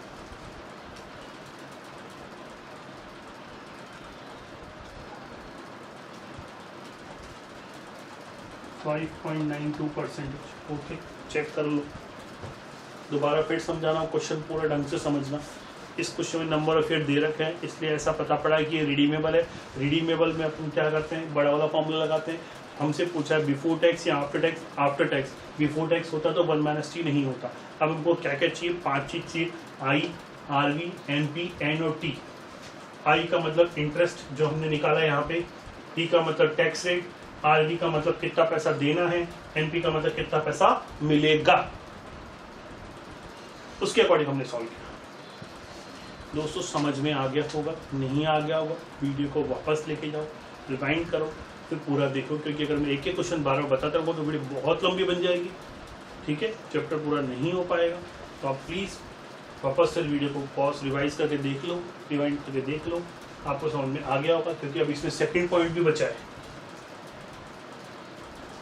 %5.92। ओके, चेक कर लो। दोबारा फिर समझाना, क्वेश्चन पूरा ढंग से समझना। इस क्वेश्चन में नंबर ऑफ ईयर दे रखे हैं, इसलिए ऐसा पता पड़ा कि ये रिडीमेबल है। रिडीमेबल में अपन क्या करते हैं, बड़ा वाला फॉर्मूला लगाते हैं। हमसे पूछा है बिफोर टैक्स या after tax. After tax, before tax होता तो 1 - T नहीं होता। अब हमको क्या क्या चाहिए, 5 चीज चाहिए, आई, आरवी, एनपी, एन और टी। आई का मतलब इंटरेस्ट जो हमने निकाला है यहाँ पे, टी का मतलब टैक्स रेट, आरवी का मतलब कितना पैसा देना है, एनपी का मतलब कितना पैसा मिलेगा। उसके अकॉर्डिंग हमने सॉल्व किया। दोस्तों समझ में आ गया होगा, नहीं आ गया होगा वीडियो को वापस लेके जाओ, रिवाइंड करो, फिर पूरा देखो, क्योंकि अगर मैं एक एक क्वेश्चन बार बार बताता रहूँगा तो वीडियो बहुत लंबी बन जाएगी। ठीक है, चैप्टर पूरा नहीं हो पाएगा, तो आप प्लीज़ वापस से वीडियो को पॉज रिवाइज करके देख लो, रिवाइंड करके देख लो, आपको समझ में आ गया होगा। क्योंकि अब इसमें सेकंड पॉइंट भी बचा है,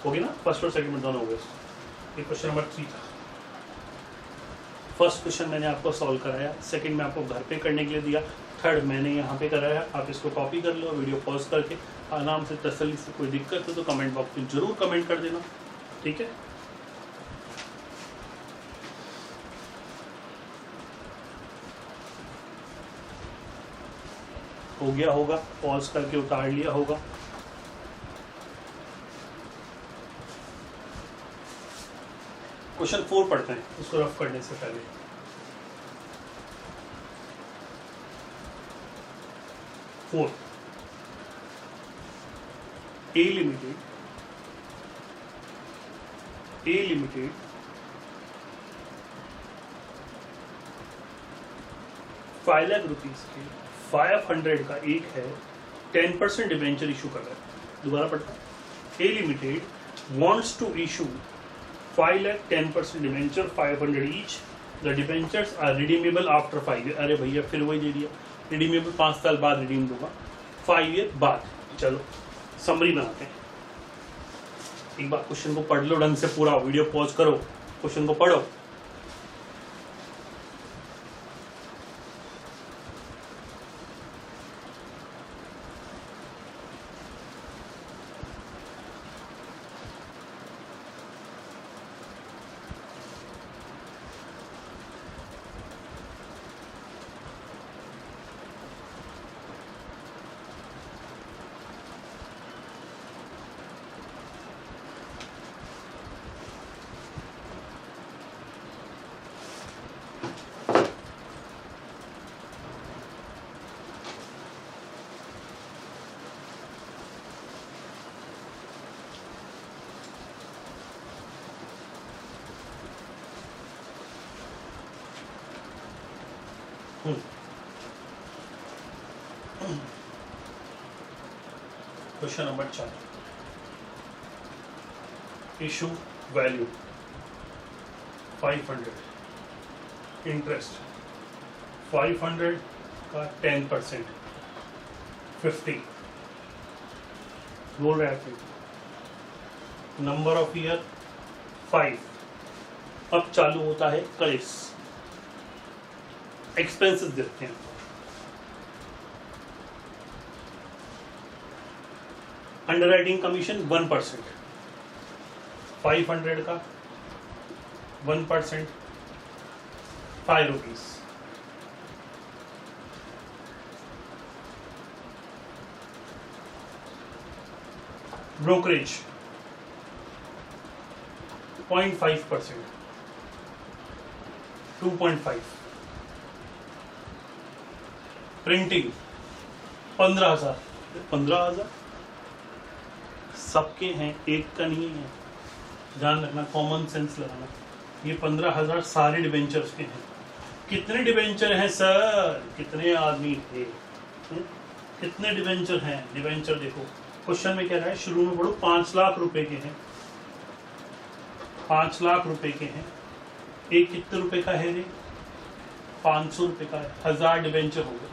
होगी ना, फर्स्ट और सेकंड में दोनों हो गए। ये क्वेश्चन नंबर 3 था। फर्स्ट क्वेश्चन मैंने आपको सॉल्व कराया, सेकंड में आपको घर पे करने के लिए दिया, थर्ड मैंने यहाँ पे कराया। आप इसको कॉपी कर लो, वीडियो पॉज करके आराम से तसल्ली से। कोई दिक्कत है तो कमेंट बॉक्स में जरूर कमेंट कर देना, ठीक है। हो गया होगा, पॉज करके उतार लिया होगा। क्वेश्चन 4 पढ़ते हैं, उसको रफ करने से पहले। फोर्थ, ए लिमिटेड 5 लाख रुपीज के 500 का एक है 10% डिबेंचर इशू कर रहा है। दोबारा पढ़ता हूं, A limited wants to issue 5 lakh 10% debenture 500 each. The debentures are redeemable after 5 year. अरे भैया फिर वही दे दिया, रिडीमेबल 5 साल बाद रिडीम दूंगा, 5 ईयर बाद। चलो समरी बनाते हैं। एक बार क्वेश्चन को पढ़ लो ढंग से, पूरा वीडियो पॉज करो, क्वेश्चन को पढ़ो। Question number 4, issue value 500 interest, 500 का 10% 50 बोल रहे हैं। Number of year 5। अब चालू होता है क्लेस। एक्सपेंसेस देखते हैं। अंडरराइटिंग कमीशन 1%, 500 का 1% 5 रुपीज। ब्रोकरेज 0.5%, 2.5। प्रिंटिंग 15,000, 15,000 सबके हैं, एक का नहीं है। ध्यान रखना, कॉमन सेंस लगाना। ये 15,000 सारे डिबेंचर्स के हैं। कितने डिबेंचर हैं सर? कितने आदमी थे? कितने डिबेंचर हैं? डिबेंचर देखो क्वेश्चन में क्या रहा है, शुरू में पढ़ो 5 लाख रुपए के हैं, 5 लाख रुपए के हैं। एक कितने रुपए का है? 500 रुपए का है। 1000 डिबेंचर हो गए।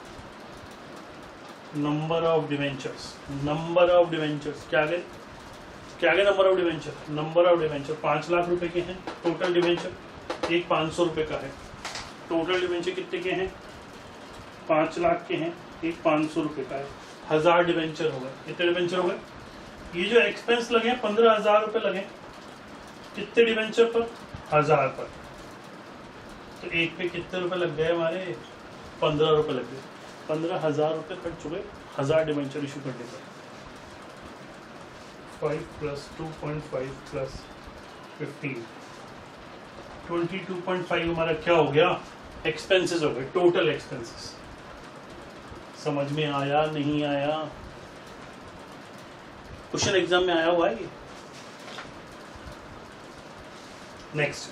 Number of debentures, number of debentures क्या गए? क्या गए number of debenture? Number of debenture 5 lakh रुपए के हैं टोटल डिबेंचर, एक 500 रुपए का है। टोटल डिबेंचर कितने के हैं? 5 लाख के हैं, एक 500 रुपए का है। 1000 डिबेंचर हो गए। कितने डिबेंचर हो गए? ये जो एक्सपेंस लगे 15,000 रुपए लगे। कितने डिबेंचर पर? 1000 पर। तो एक पे कितने रुपए लग गए हमारे? 15 रुपए लग गए। 15,000 रुपए खर्च हो गए 1000 डिबेंचर इशू करने पर। 5 + 2.5 + 15 22.5 हमारा क्या हो गया? एक्सपेंसेस हो गए, टोटल एक्सपेंसेस। समझ में आया नहीं आया? क्वेश्चन एग्जाम में आया हुआ है ये। Next,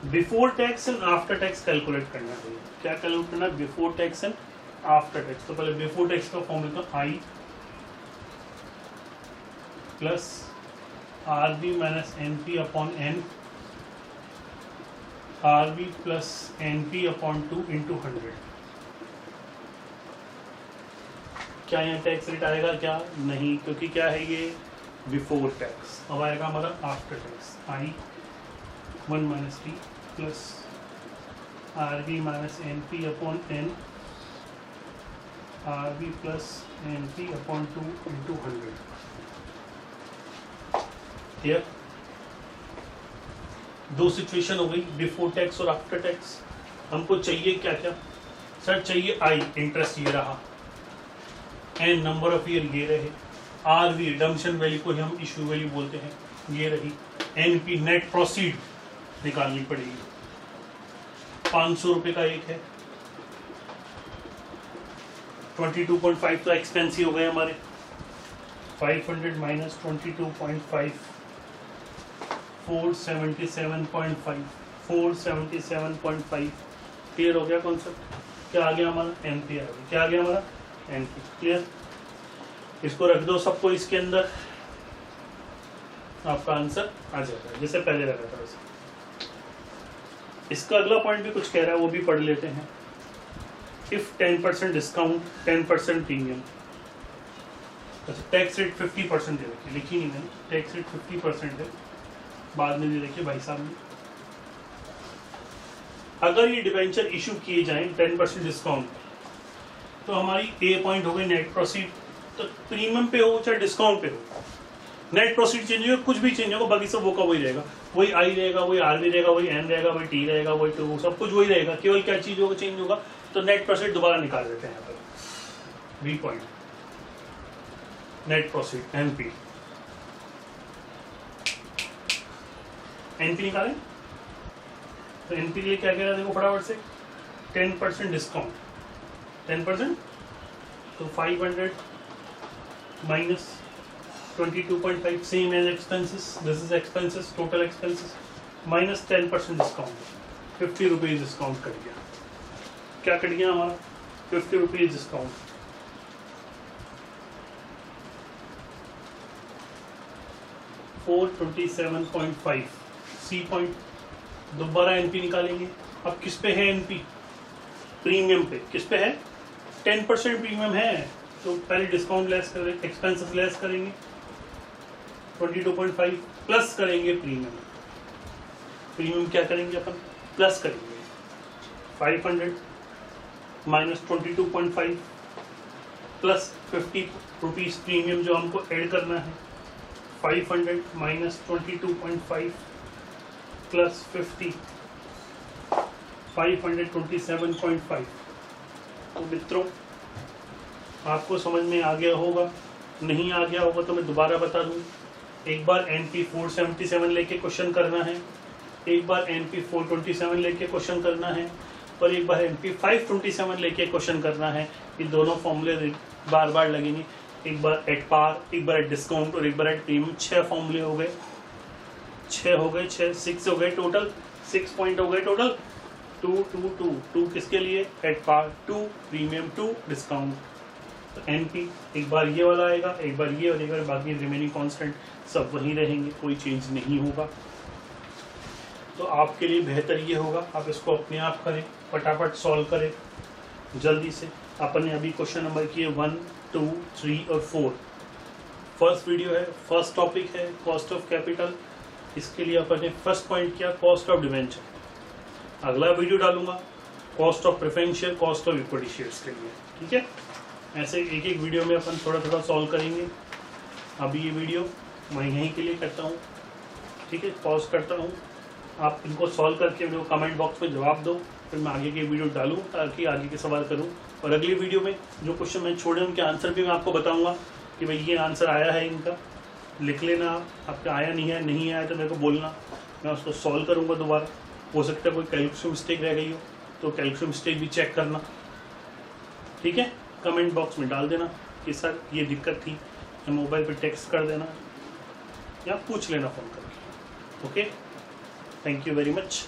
before tax and after tax calculate करना है। क्या कैलकुलेट करना? Before tax and after tax. तो पहले बिफोर टैक्स का फॉर्मूला था I plus RB minus NP upon N, RB plus NP upon 2 × 100। क्या यहाँ टैक्स रेट आएगा? क्या नहीं, क्योंकि क्या है ये बिफोर टैक्स। अब आएगा हमारा after tax. I 1 - T plus RB minus NP upon N, RB plus NP upon 2 × 100। Clear? दो सिचुएशन हो गई, बिफोर टैक्स और आफ्टर टैक्स। हमको चाहिए क्या क्या सर? चाहिए आई, इंटरेस्ट ये रहा, एन नंबर ऑफ ईयर ये रहे, आर वी रिडम्पशन वैल्यू को हम इशू वैल्यू बोलते हैं ये रही, एन पी नेट प्रोसीड निकालनी पड़ेगी। 500 रुपए का एक है, 22.5 तो एक्सपेंस ही हो गए हमारे। 500 - 22.5 477.5 477.5। क्लियर हो गया कॉन्सेप्ट? क्या आ गया हमारा? एनपी आ गया। क्या आ गया हमारा? एनपी। क्लियर? इसको रख दो सबको इसके अंदर, आपका आंसर आ जाएगा जैसे पहले लगा था वैसे। इसका अगला पॉइंट भी कुछ कह रहा है, वो भी पढ़ लेते हैं। If 10% discount 10% premium. अच्छा, टैक्स रेट 50% दे रखी, लिखी नहीं मैंने, टैक्स रेट 50% है, बाद में दे रखिए भाई साहब ने। अगर ये डिबेंचर इशू किए जाएं 10% डिस्काउंट, तो हमारी ए पॉइंट हो गई नेट प्रोसीड। तो प्रीमियम पे हो चाहे डिस्काउंट पे हो, नेट प्रोसीड चेंज होगा, कुछ भी चेंज होगा, बाकी सब वो का वही रहेगा। वही आई रहेगा, वही आरबी रहेगा, वही एन रहेगा, वही टी रहेगा, वही टू, सब कुछ वही रहेगा। केवल क्या चीज होगा चेंज होगा? तो नेट प्रोसीड दोबारा निकाल देते हैं यहाँ पर। B point net proceed NP, NP निकालें तो एनपी के लिए क्या कह रहा है देखो फटाफट से, 10% डिस्काउंट, 10% तो 500 minus 22.5 same as expenses, this is expenses, total expenses minus 10% discount, 50 rupees discount cut गया। क्या कट गया हमारा? 50 रुपीज डिस्काउंट। $427.5 सी पॉइंट, दोबारा एनपी निकालेंगे। अब किस पे है एनपी? प्रीमियम पे। किस पे है? 10% प्रीमियम है, तो पहले डिस्काउंट लेस करेंगे, एक्सपेंसेस लेस करेंगे, 22.5 प्लस करेंगे प्रीमियम। प्रीमियम क्या करेंगे अपन? प्लस करेंगे 500 माइनस 22.5 प्लस 50 रुपीज प्रीमियम जो हमको ऐड करना है। 500 माइनस 22.5 प्लस 50, 527.5। तो मित्रों, आपको समझ में आ गया होगा, नहीं आ गया होगा तो मैं दोबारा बता दूं। एक बार NP 477 लेके क्वेश्चन करना है, एक बार NP 427 लेके क्वेश्चन करना है, और एक बार NP 527 लेके क्वेश्चन करना है। ये दोनों फॉर्मूले बार बार लगेंगे, एक बार एट पार, एक बार एट डिस्काउंट और एक बार एट प्रीमियम। 6 फॉर्मूले हो गए, 6 हो गए, 6 हो गए टोटल, 6 पॉइंट हो गए टोटल। 2 किसके लिए? At par, 2 premium, 2 discount. तो NP एक बार ये वाला आएगा, एक बार ये, और एक बार बाकी रिमेनिंग कांस्टेंट सब वहीं रहेंगे, कोई चेंज नहीं होगा। तो आपके लिए बेहतर ये होगा, आप इसको अपने आप करें, फटाफट सॉल्व करें जल्दी से। अपन ने अभी क्वेश्चन नंबर किए 1, 2, 3 और 4। फर्स्ट वीडियो है, फर्स्ट टॉपिक है कॉस्ट ऑफ कैपिटल। इसके लिए अपन ने फर्स्ट पॉइंट किया कॉस्ट ऑफ डिवेंचर। अगला वीडियो डालूंगा cost of preference share, cost of equity shares के लिए, ठीक है। ऐसे एक एक वीडियो में अपन थोड़ा थोड़ा सॉल्व करेंगे। अभी ये वीडियो मैं यहीं के लिए करता हूँ, ठीक है, पॉज करता हूँ। आप इनको सॉल्व करके मेरे को कमेंट बॉक्स में जवाब दो, फिर मैं आगे की वीडियो डालूँ ताकि आगे के सवाल करूँ। और अगली वीडियो में जो क्वेश्चन मैं छोड़े उनके आंसर भी मैं आपको बताऊँगा कि भाई ये आंसर आया है इनका, लिख लेना आप। आपका आया नहीं है, नहीं आया तो मेरे को बोलना, मैं उसको सॉल्व करूँगा दोबारा। हो सकता है कोई कैलकुलेशन मिस्टेक रह गई हो तो कैलकुलेशन मिस्टेक भी चेक करना, ठीक है। कमेंट बॉक्स में डाल देना कि सर ये दिक्कत थी, या मोबाइल पे टेक्स्ट कर देना या पूछ लेना फ़ोन करके। Okay, thank you very much.